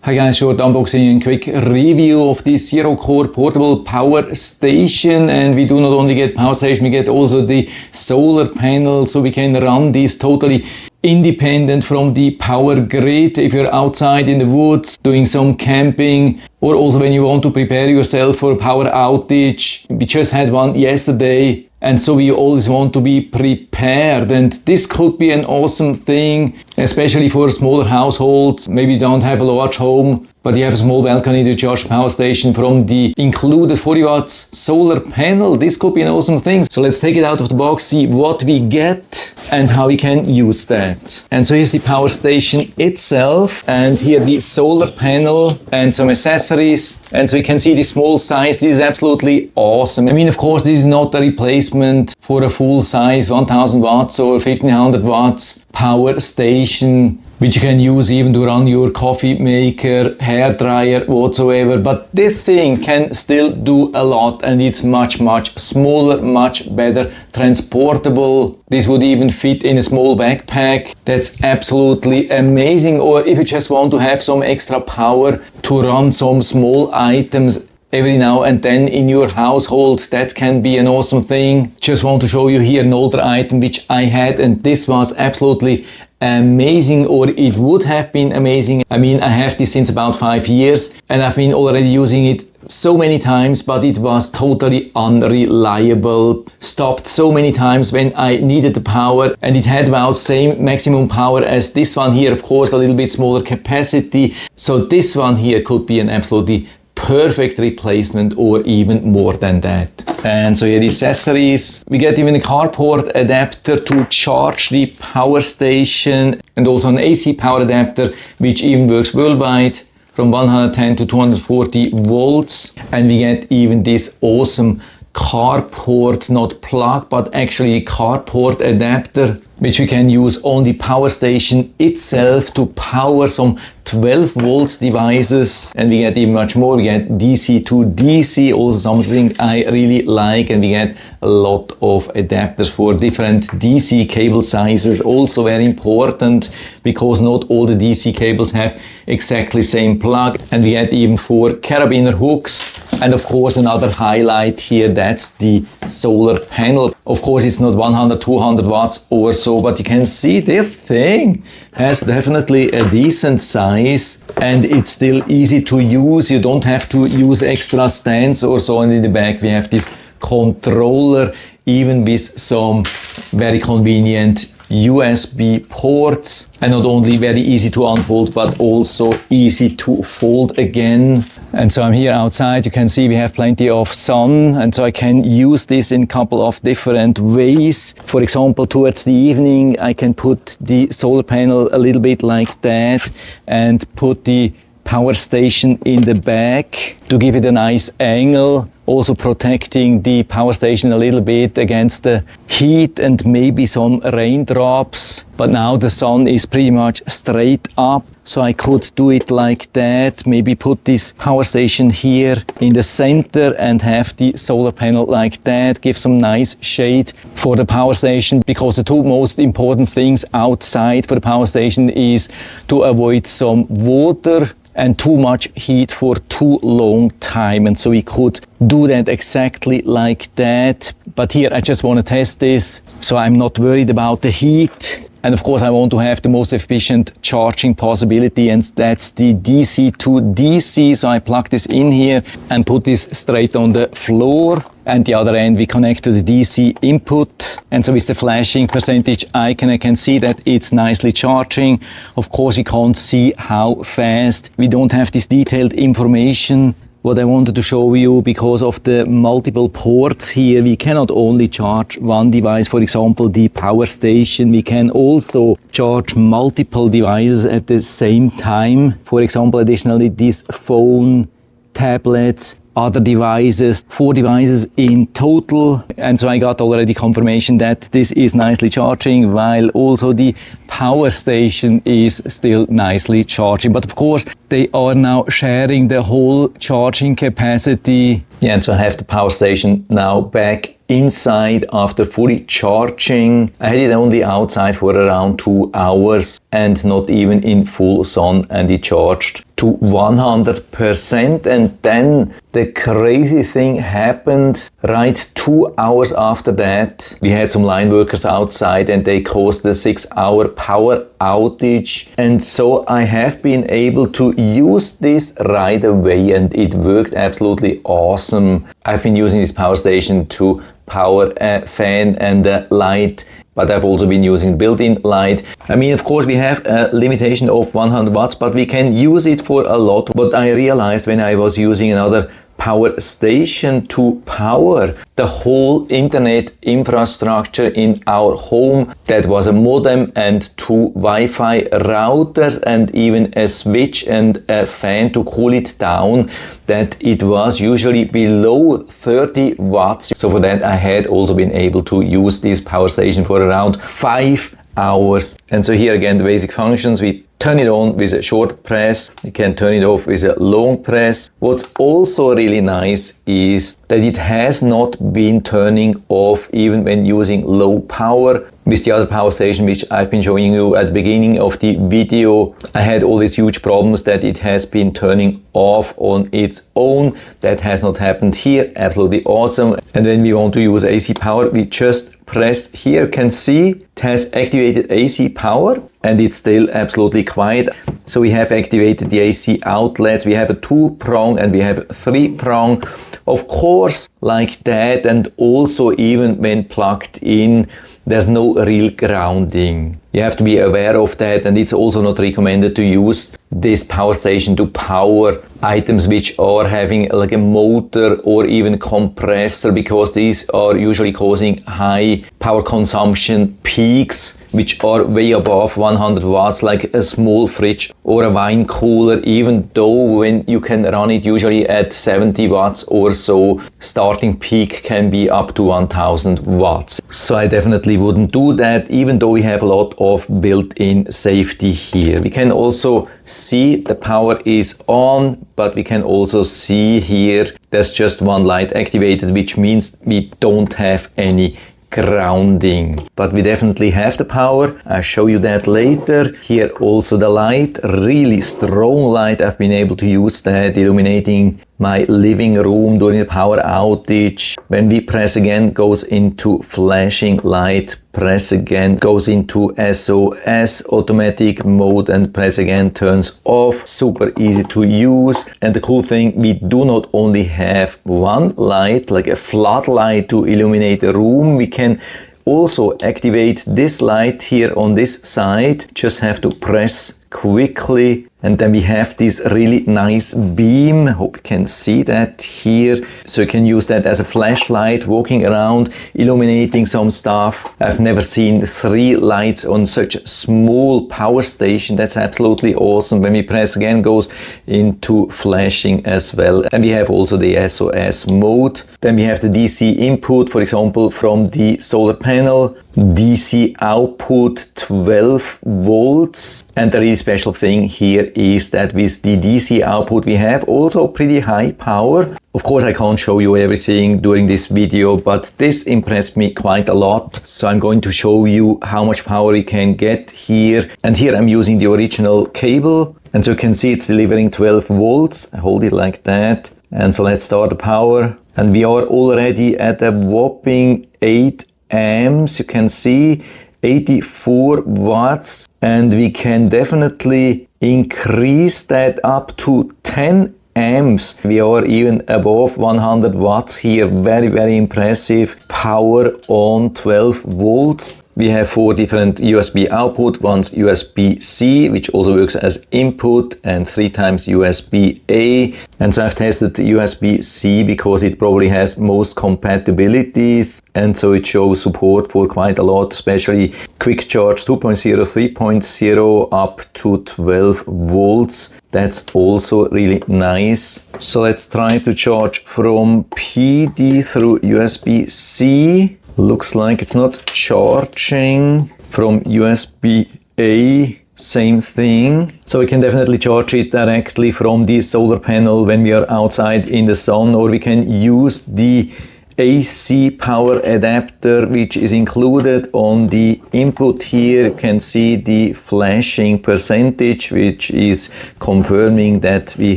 Hi guys, short unboxing and quick review of this ZeroKor portable power station. And we do not only get power station, we get also the solar panel, so we can run this totally independent from the power grid if you're outside in the woods doing some camping, or also when you want to prepare yourself for a power outage. We just had one yesterday, and so we always want to be prepared, and this could be an awesome thing, especially for smaller households. Maybe you don't have a large home, but you have a small balcony to charge power station from the included 40 watts solar panel. This could be an awesome thing. So let's take it out of the box, see what we get and how we can use that. And so here's the power station itself, and here the solar panel and some accessories. And so you can see the small size. This is absolutely awesome. I mean, of course, this is not a replacement for a full size 1000 watts or 1500 watts power station, which you can use even to run your coffee maker, hair dryer, whatsoever. But this thing can still do a lot, and it's much smaller, much better transportable. This would even fit in a small backpack. That's absolutely amazing. Or if you just want to have some extra power to run some small items every now and then in your household, that can be an awesome thing. Just want to show you here an older item which I had, and this was absolutely amazing, or it would have been amazing. I mean, I have this since about 5 years, and I've been already using it so many times, but it was totally unreliable. Stopped so many times when I needed the power, and it had about same maximum power as this one here, of course a little bit smaller capacity. So this one here could be an absolutely perfect replacement, or even more than that. And so here the accessories. We get even a carport adapter to charge the power station, and also an AC power adapter which even works worldwide from 110 to 240 volts. And we get even this awesome carport, not plug, but actually carport adapter, which we can use on the power station itself to power some 12 volts devices. And we get even much more. We get DC to DC, also something I really like, and we get a lot of adapters for different DC cable sizes, also very important, because not all the DC cables have exactly same plug. And we get even 4 carabiner hooks. And of course another highlight here, that's the solar panel. Of course it's not 100, 200 watts or so, but you can see this thing has definitely a decent size, and it's still easy to use. You don't have to use extra stands or so. And in the back we have this controller, even with some very convenient USB ports, and not only very easy to unfold, but also easy to fold again. And so I'm here outside. You can see we have plenty of sun, and so I can use this in a couple of different ways. For example, towards the evening I can put the solar panel a little bit like that and put the power station in the back to give it a nice angle, also protecting the power station a little bit against the heat and maybe some raindrops. But now the sun is pretty much straight up, so I could do it like that. Maybe put this power station here in the center and have the solar panel like that, give some nice shade for the power station, because the two most important things outside for the power station is to avoid some water and too much heat for too long time. And so we could do that exactly like that. But here I just want to test this, so I'm not worried about the heat. And of course I want to have the most efficient charging possibility, and that's the DC to DC. So I plug this in here and put this straight on the floor, and the other end we connect to the DC input. And so with the flashing percentage icon I can see that it's nicely charging. Of course we can't see how fast. We don't have this detailed information. What I wanted to show you, because of the multiple ports here, we cannot only charge one device, for example the power station. We can also charge multiple devices at the same time. For example, additionally this phone, tablets, other devices, 4 devices in total. And so I got already confirmation that this is nicely charging, while also the power station is still nicely charging. But of course they are now sharing the whole charging capacity. Yeah, and so I have the power station now back inside after fully charging. I had it only outside for around 2 hours and not even in full sun, and it charged to 100%, and then the crazy thing happened right 2 hours after that. We had some line workers outside and they caused a 6-hour power outage, and so I have been able to use this right away and it worked absolutely awesome. I've been using this power station to power a fan and a light, but I've also been using built-in light. I mean, of course, we have a limitation of 100 watts, but we can use it for a lot. But I realized when I was using another power station to power the whole internet infrastructure in our home, that was a modem and 2 Wi-Fi routers and even a switch and a fan to cool it down, that it was usually below 30 watts. So for that I had also been able to use this power station for around 5 hours. And so here again the basic functions: we turn it on with a short press, we can turn it off with a long press. What's also really nice is that it has not been turning off even when using low power. With the other power station which I've been showing you at the beginning of the video, I had all these huge problems that it has been turning off on its own. That has not happened here. Absolutely awesome. And when we want to use AC power, we just press here. You can see it has activated AC power and it's still absolutely quiet. So we have activated the AC outlets. We have a 2-prong and we have a 3-prong. Of course, like that, and also even when plugged in, there's no real grounding. You have to be aware of that, and it's also not recommended to use this power station to power items which are having like a motor or even compressor, because these are usually causing high power consumption peaks which are way above 100 watts, like a small fridge or a wine cooler, even though when you can run it usually at 70 watts or so, starting peak can be up to 1000 watts. So I definitely wouldn't do that, even though we have a lot of built-in safety here. We can also see the power is on, but we can also see here there's just one light activated, which means we don't have any grounding. But we definitely have the power. I'll show you that later. Here also the light, really strong light. I've been able to use that illuminating my living room during the power outage. When we press again, goes into flashing light. Press again, goes into SOS automatic mode, and press again, turns off. Super easy to use. And the cool thing, we do not only have one light, like a floodlight to illuminate the room. We can also activate this light here on this side. Just have to press quickly, and then we have this really nice beam. Hope you can see that here. So you can use that as a flashlight, walking around, illuminating some stuff. I've never seen 3 lights on such a small power station. That's absolutely awesome. When we press again, goes into flashing as well. And we have also the SOS mode. Then we have the DC input, for example, from the solar panel. DC output 12 volts. And the really special thing here is that with the DC output we have also pretty high power. Of course I can't show you everything during this video, but this impressed me quite a lot. So I'm going to show you how much power we can get here. And here I'm using the original cable. And so you can see it's delivering 12 volts. I hold it like that. And so let's start the power. And we are already at a whopping 8 amps. You can see 84 watts, and we can definitely increase that up to 10 amps. We are even above 100 watts here. Very, very impressive power on 12 volts. We have 4 different USB output. One's USB-C, which also works as input, and 3 times USB-A. And so I've tested USB-C because it probably has most compatibilities. And so it shows support for quite a lot, especially quick charge 2.0, 3.0 up to 12 volts. That's also really nice. So let's try to charge from PD through USB-C. Looks like it's not charging. From USB-A, same thing. So we can definitely charge it directly from the solar panel when we are outside in the sun, or we can use the AC power adapter which is included on the input here. You can see the flashing percentage which is confirming that we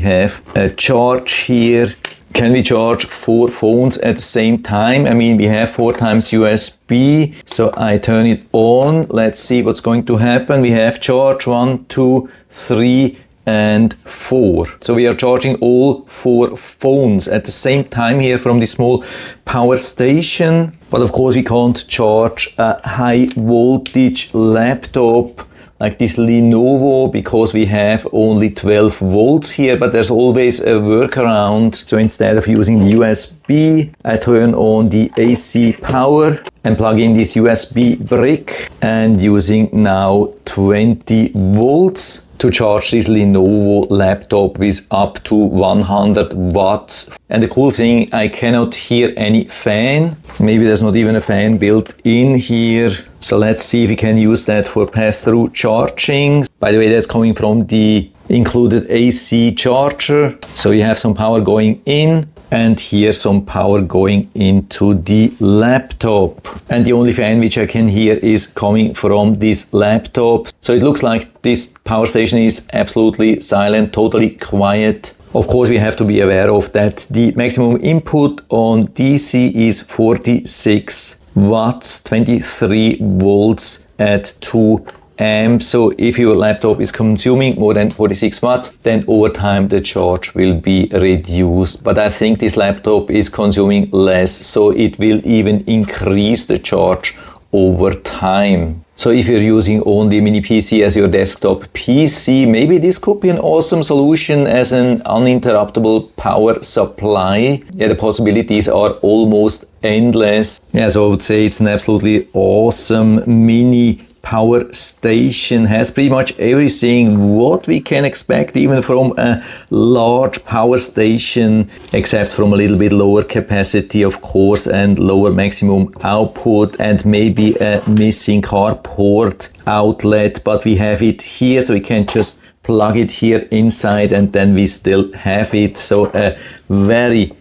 have a charge here. Can we charge 4 phones at the same time? I mean, we have 4 times USB, so I turn it on. Let's see what's going to happen. We have charge 1, 2, 3 and 4. So we are charging all 4 phones at the same time here from the small power station. But of course we can't charge a high voltage laptop like this Lenovo because we have only 12 volts here, but there's always a workaround. So instead of using the USB, I turn on the AC power and plug in this USB brick and using now 20 volts to charge this Lenovo laptop with up to 100 watts. And the cool thing, I cannot hear any fan. Maybe there's not even a fan built in here. So let's see if we can use that for pass-through charging. By the way, that's coming from the included AC charger. So you have some power going in and here some power going into the laptop. And the only fan which I can hear is coming from this laptop. So it looks like this power station is absolutely silent, totally quiet. Of course, we have to be aware of that the maximum input on DC is 46 watts, 23 volts at 2 amps. So if your laptop is consuming more than 46 watts, then over time the charge will be reduced. But I think this laptop is consuming less, so it will even increase the charge over time. So if you're using only mini PC as your desktop PC, maybe this could be an awesome solution as an uninterruptible power supply. Yeah, the possibilities are almost endless. Yeah, so I would say it's an absolutely awesome mini power station. Has pretty much everything what we can expect even from a large power station, except from a little bit lower capacity of course and lower maximum output and maybe a missing carport outlet, but we have it here, so we can just plug it here inside and then we still have it. So a very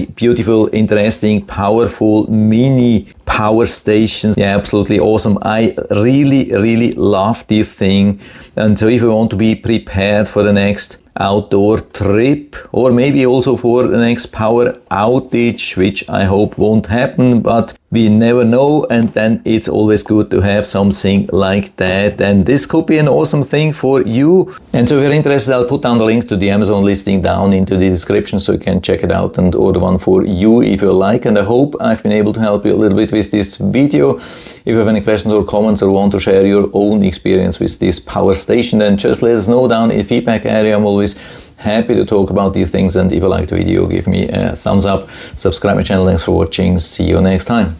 beautiful, interesting, powerful mini power stations. Yeah, absolutely awesome. I really love this thing. And so if you want to be prepared for the next outdoor trip or maybe also for the next power outage, which I hope won't happen, but we never know, and then it's always good to have something like that, and this could be an awesome thing for you. And so if you're interested, I'll put down the link to the Amazon listing down into the description so you can check it out and order one for you if you like. And I hope I've been able to help you a little bit with this video. If you have any questions or comments or want to share your own experience with this power station, then just let us know down in the feedback area. I'm always happy to talk about these things, and if you like the video, give me a thumbs up, subscribe my channel. Thanks for watching, see you next time.